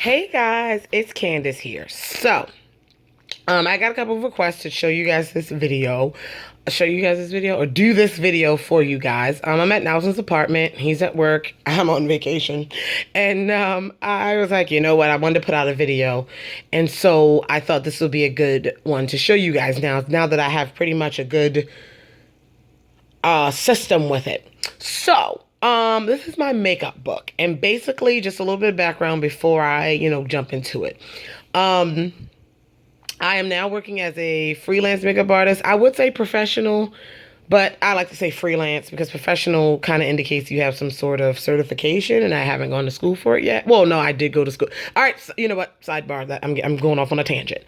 Hey guys, it's Candace here. I got a couple of requests to show you guys this video. Or do this video for you guys. I'm at Nelson's apartment. He's at work. I'm on vacation. And I was like, you know what? I wanted to put out a video. And so I thought this would be a good one to show you guys now that I have pretty much a good system with it. This is my makeup book, and basically just a little bit of background before I, jump into it. I am now working as a freelance makeup artist. I would say professional, but I like to say freelance because professional kind of indicates you have some sort of certification, and I haven't gone to school for it yet. Well, no, I did go to school. All right, so, you know what? Sidebar that I'm going off on a tangent.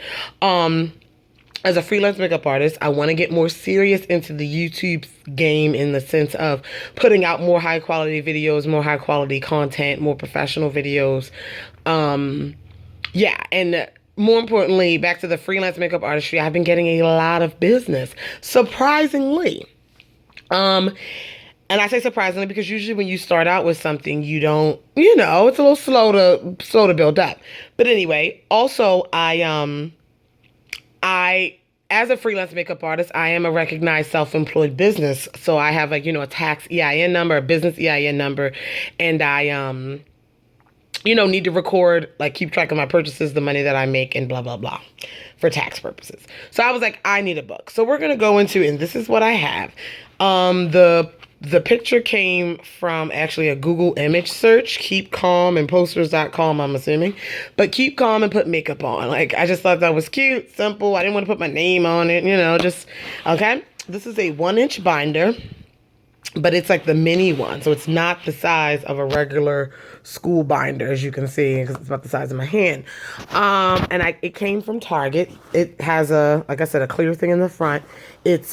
As a freelance makeup artist, I want to get more serious into the YouTube game in the sense of putting out more high quality videos, more high quality content, more professional videos. And more importantly, back to the freelance makeup artistry, I've been getting a lot of business, surprisingly. And I say surprisingly because usually when you start out with something, you don't, it's a little slow to build up. But anyway, also as a freelance makeup artist, I am a recognized self-employed business. So I have a tax EIN number, a business EIN number, and I, need to record, keep track of my purchases, the money that I make, and blah, blah, blah for tax purposes. So I was like, I need a book. So we're going to go into, and this is what I have. The picture came from actually a Google image search, Keep Calm and Posters.com, I'm assuming. But keep calm and put makeup on. I just thought that was cute, simple. I didn't want to put my name on it, okay? This is a 1-inch binder, but it's like the mini one. So it's not the size of a regular school binder, as you can see, because it's about the size of my hand. It came from Target. It has like I said, a clear thing in the front. It's,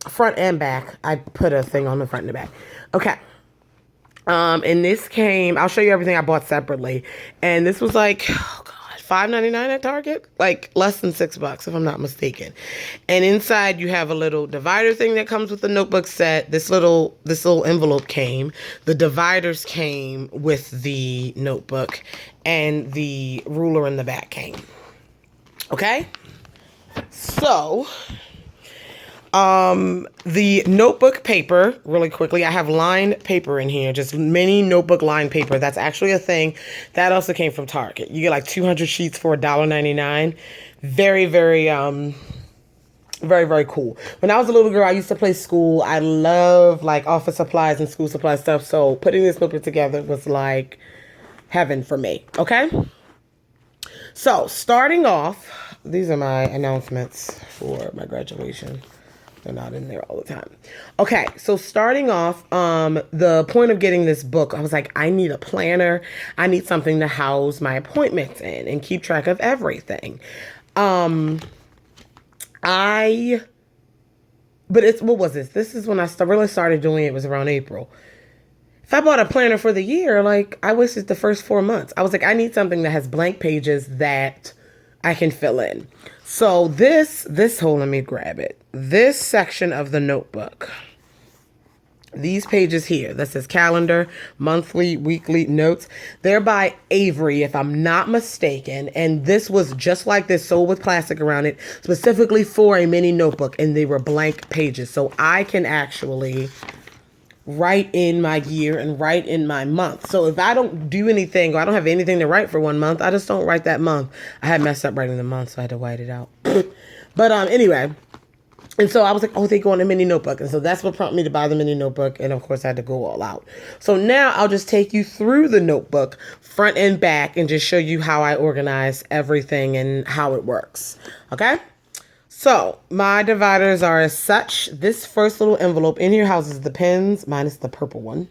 front and back. I put a thing on the front and the back. Okay. And this came, I'll show you everything I bought separately. And this was $5.99 at Target, less than $6 if I'm not mistaken. And inside you have a little divider thing that comes with the notebook set. This little envelope came. The dividers came with the notebook, and the ruler in the back came. Okay? So the notebook paper, really quickly, I have lined paper in here, just mini notebook lined paper. That's actually a thing. That also came from Target. You get 200 sheets for $1.99. Very, very, very, very cool. When I was a little girl, I used to play school. I love office supplies and school supply stuff. So putting this notebook together was like heaven for me. Okay. So starting off, these are my announcements for my graduation. They're not in there all the time. Okay, so starting off, the point of getting this book, I was like, I need a planner. I need something to house my appointments in and keep track of everything. What was this? This is when I really started doing it. It was around April. If I bought a planner for the year, I wasted the first 4 months. I was like, I need something that has blank pages that I can fill in. So let me grab it. This section of the notebook, these pages here that says calendar, monthly, weekly notes, they're by Avery, if I'm not mistaken. And this was just like this, sold with plastic around it, specifically for a mini notebook. And they were blank pages. So I can actually write in my year and write in my month. So if I don't do anything, or I don't have anything to write for 1 month, I just don't write that month. I had messed up writing the month, so I had to white it out. But anyway, and so I was like, oh, they go in a mini notebook. And so that's what prompted me to buy the mini notebook. And of course I had to go all out. So now I'll just take you through the notebook front and back and just show you how I organize everything and how it works. Okay? So my dividers are as such. This first little envelope in here houses the pens, minus the purple one.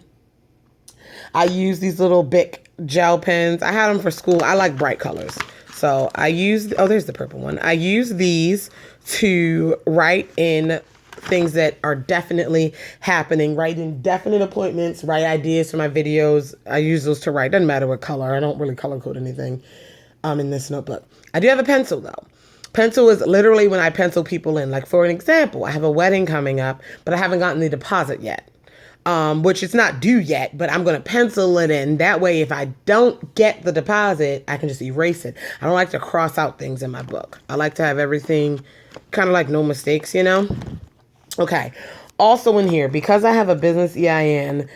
I use these little Bic gel pens. I had them for school. I like bright colors. So I use, there's the purple one. I use these to write in things that are definitely happening, write in definite appointments, write ideas for my videos. I use those to write. Doesn't matter what color. I don't really color code anything in this notebook. I do have a pencil though. Pencil is literally when I pencil people in. For an example, I have a wedding coming up, but I haven't gotten the deposit yet. which it's not due yet, but I'm going to pencil it in. That way, if I don't get the deposit, I can just erase it. I don't like to cross out things in my book. I like to have everything kind of like no mistakes, you know? Okay. Also in here, because I have a business EIN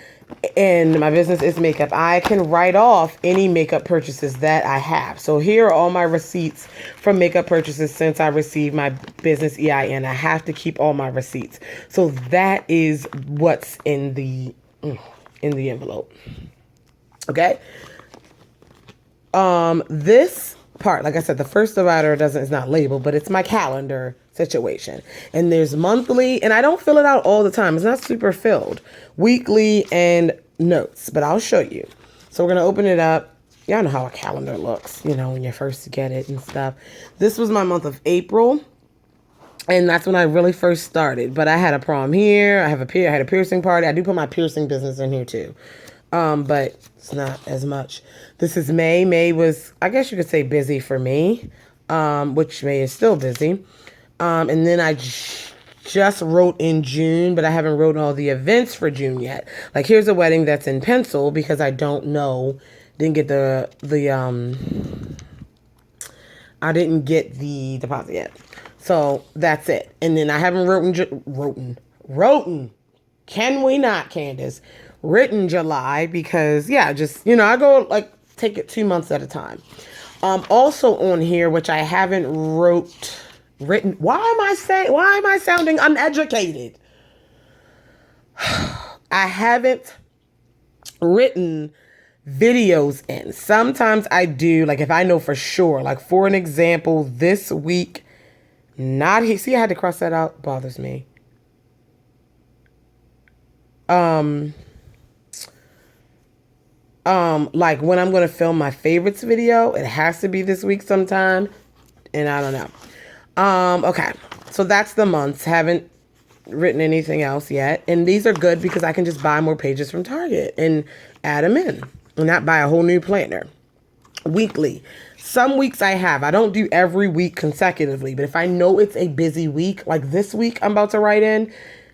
and my business is makeup, I can write off any makeup purchases that I have. So here are all my receipts from makeup purchases since I received my business EIN. I have to keep all my receipts. So that is what's in the envelope. Okay. This part, like I said, the first divider is not labeled, but it's my calendar situation. And there's monthly, and I don't fill it out all the time. It's not super filled. Weekly and notes, but I'll show you. So we're going to open it up. Y'all know how a calendar looks, you know, when you first get it and stuff. This was my month of April. And that's when I really first started. But I had a prom here. I had a piercing party. I do put my piercing business in here too. But it's not as much. This is May. May was, I guess you could say, busy for me, which May is still busy. And then I just wrote in June, but I haven't wrote all the events for June yet. Like here's a wedding that's in pencil because I don't know, didn't get I didn't get the deposit yet. So that's it. And then I haven't written. Can we not, Candace? Written July because just, I go like take it 2 months at a time. Also on here, which I haven't written. Why am I sounding uneducated? I haven't written videos in. Sometimes I do, like if I know for sure, like for an example, this week, not here. See, I had to cross that out. Bothers me. Like when I'm going to film my favorites video, it has to be this week sometime. And I don't know. Okay. So that's the months. Haven't written anything else yet. And these are good because I can just buy more pages from Target and add them in and not buy a whole new planner. Weekly. Some weeks I don't do every week consecutively, but if I know it's a busy week, like this week I'm about to write in,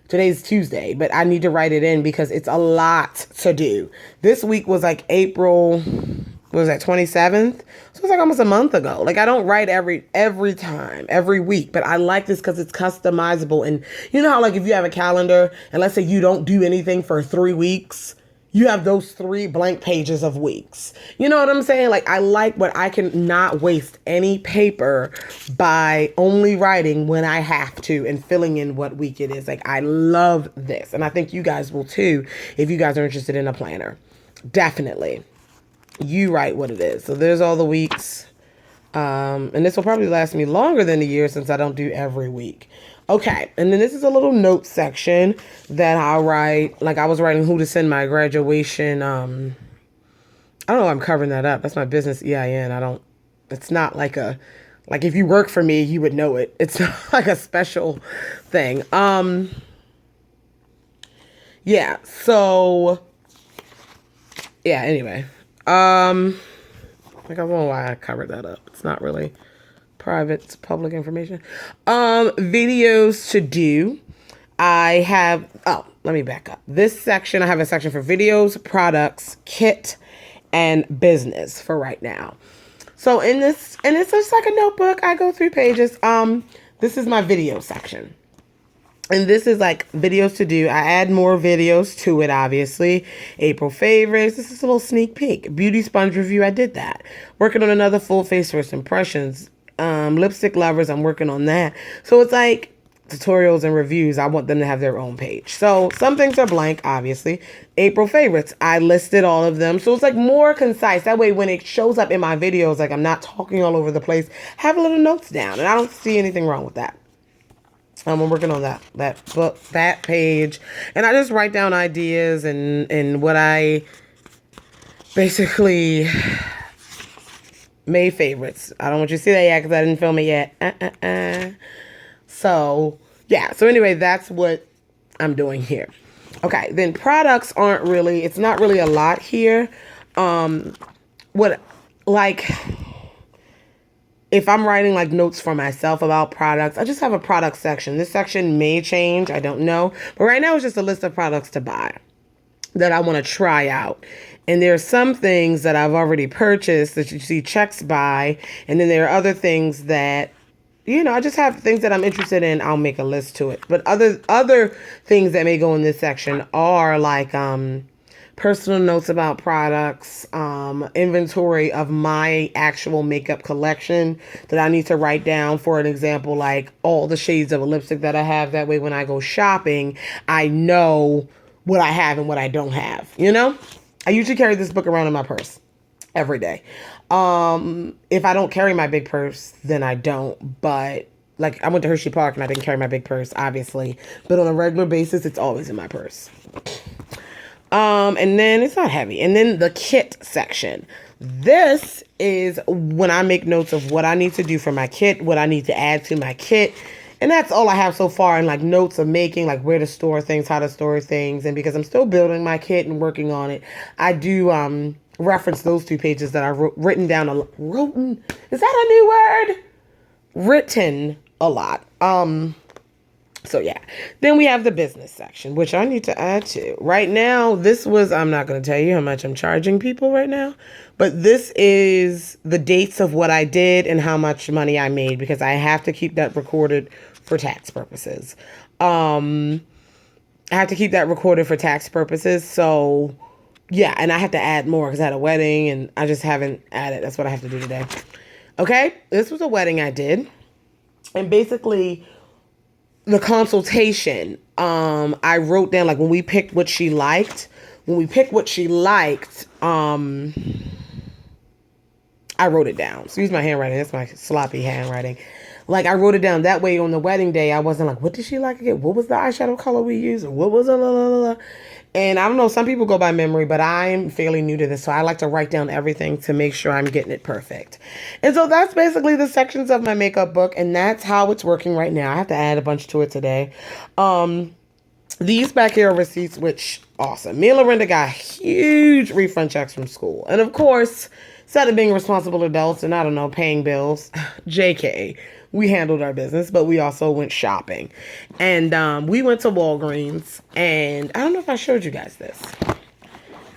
today's Tuesday, but I need to write it in because it's a lot to do. This week was like April, what was that, 27th? So it's like almost a month ago. Like I don't write every time, every week, but I like this because it's customizable. And you know how like if you have a calendar and let's say you don't do anything for 3 weeks, you have those 3 blank pages of weeks. You know what I'm saying? Like I like what I can not waste any paper by only writing when I have to and filling in what week it is. Like I love this. And I think you guys will too if you guys are interested in a planner. Definitely. You write what it is. So there's all the weeks. And this will probably last me longer than a year since I don't do every week. Okay, and then this is a little note section that I'll write. Like I was writing who to send my graduation. I don't know why I'm covering that up. That's my business EIN. It's not like like if you work for me, you would know it. It's not like a special thing. Yeah, so, yeah, anyway. Like I don't know why I covered that up. It's not really private, it's public information. Videos to do. I have, let me back up. This section, I have a section for videos, products, kit, and business for right now. So in this, and it's just like a notebook. I go through pages. This is my video section. And this is like videos to do. I add more videos to it, obviously. April favorites. This is a little sneak peek. Beauty sponge review. I did that. Working on another full face first impressions. Lipstick lovers. I'm working on that. So it's like tutorials and reviews. I want them to have their own page. So some things are blank, obviously. April favorites. I listed all of them. So it's like more concise. That way when it shows up in my videos, like I'm not talking all over the place, have a little notes down. And I don't see anything wrong with that. I'm working on that book, that page, and I just write down ideas and what I basically made favorites. I don't want you to see that yet because I didn't film it yet. So yeah. So anyway, that's what I'm doing here. Okay. Then products it's not really a lot here. If I'm writing like notes for myself about products, I just have a product section. This section may change. I don't know. But right now it's just a list of products to buy. that I want to try out. And there are some things that I've already purchased that you see checks by. And then there are other things that, I just have things that I'm interested in. I'll make a list to it. But other things that may go in this section are like personal notes about products, inventory of my actual makeup collection that I need to write down. For an example, like all the shades of a lipstick that I have. That way when I go shopping, I know what I have and what I don't have, I usually carry this book around in my purse every day. If I don't carry my big purse, then I don't. But like I went to Hershey Park and I didn't carry my big purse, obviously. But on a regular basis, it's always in my purse. And then it's not heavy. And then the kit section. This is when I make notes of what I need to do for my kit, what I need to add to my kit. And that's all I have so far in like notes of making, like where to store things, how to store things. And because I'm still building my kit and working on it, I do reference those 2 pages that I've written down. Is that a new word? Written a lot. So yeah, then we have the business section, which I need to add to. Right now, I'm not going to tell you how much I'm charging people right now, but this is the dates of what I did and how much money I made because I have to keep that recorded for tax purposes. I have to keep that recorded for tax purposes. So yeah, and I have to add more because I had a wedding and I just haven't added. That's what I have to do today. Okay, this was a wedding I did. And basically the consultation, I wrote down like when we picked what she liked, I wrote it down. Excuse my handwriting. That's my sloppy handwriting. Like I wrote it down that way on the wedding day. I wasn't like, what did she like again? What was the eyeshadow color we used? Or what was the And I don't know, some people go by memory, but I'm fairly new to this. So I like to write down everything to make sure I'm getting it perfect. And so that's basically the sections of my makeup book. And that's how it's working right now. I have to add a bunch to it today. These back here are receipts, which awesome. Me and Lorinda got huge refund checks from school. And of course, instead of being responsible adults and I don't know, paying bills, JK, we handled our business, but we also went shopping. And we went to Walgreens. And I don't know if I showed you guys this.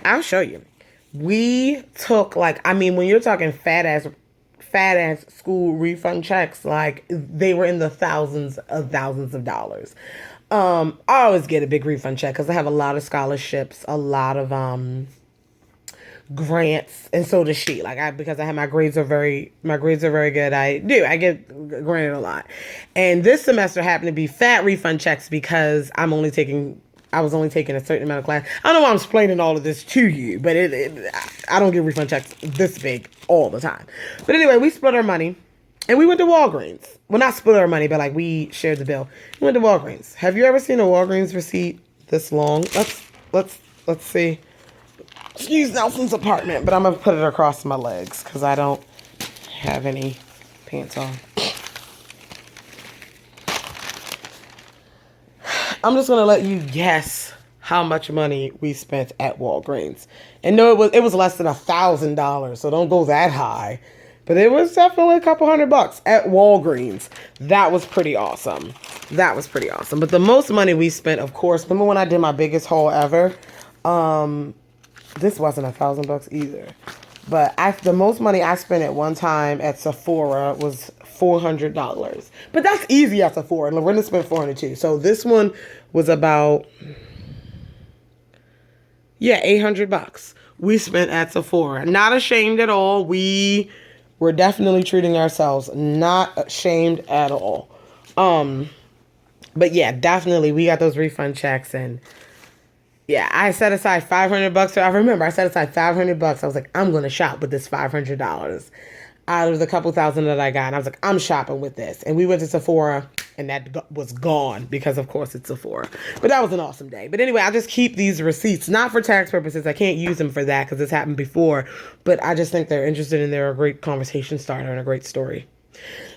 I'll show you. We took when you're talking fat ass school refund checks, like they were in the thousands of dollars. I always get a big refund check because I have a lot of scholarships, a lot of grants, and so does she. Because I have my grades are very good. I get granted a lot. And this semester happened to be fat refund checks because I was only taking a certain amount of class. I don't know why I'm explaining all of this to you, but I don't get refund checks this big all the time. But anyway, we split our money and we went to Walgreens. Well, not split our money, but we shared the bill. We went to Walgreens. Have you ever seen a Walgreens receipt this long? Let's see. Excuse Nelson's apartment, but I'm going to put it across my legs because I don't have any pants on. I'm just going to let you guess how much money we spent at Walgreens. And no, it was less than $1,000, so don't go that high. But it was definitely a couple $100 at Walgreens. That was pretty awesome. But the most money we spent, of course, remember when I did my biggest haul ever? This wasn't $1,000 either. But the most money I spent at one time at Sephora was $400. But that's easy at Sephora. And Lorinda spent $400 too. So this one was about, $800 we spent at Sephora. Not ashamed at all. We were definitely treating ourselves. Not ashamed at all. But yeah, definitely we got those refund checks and yeah, I set aside $500. I remember I set aside $500. I was like, I'm going to shop with this $500 out of the couple thousand that I got. And I was like, I'm shopping with this. And we went to Sephora and that was gone because of course it's Sephora. But that was an awesome day. But anyway, I just keep these receipts, not for tax purposes. I can't use them for that because this happened before. But I just think they're interested and they're a great conversation starter and a great story.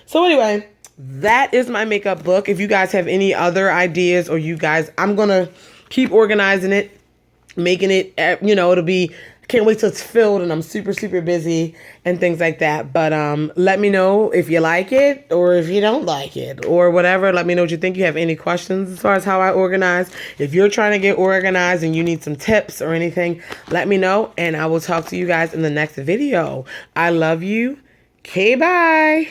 So anyway, that is my makeup book. If you guys have any other ideas or I'm going to keep organizing it, making it, it'll be Can't wait till it's filled and I'm super, super busy and things like that. But let me know if you like it or if you don't like it or whatever. Let me know what you think. You have any questions as far as how I organize. If you're trying to get organized and you need some tips or anything, let me know. And I will talk to you guys in the next video. I love you. Okay, bye.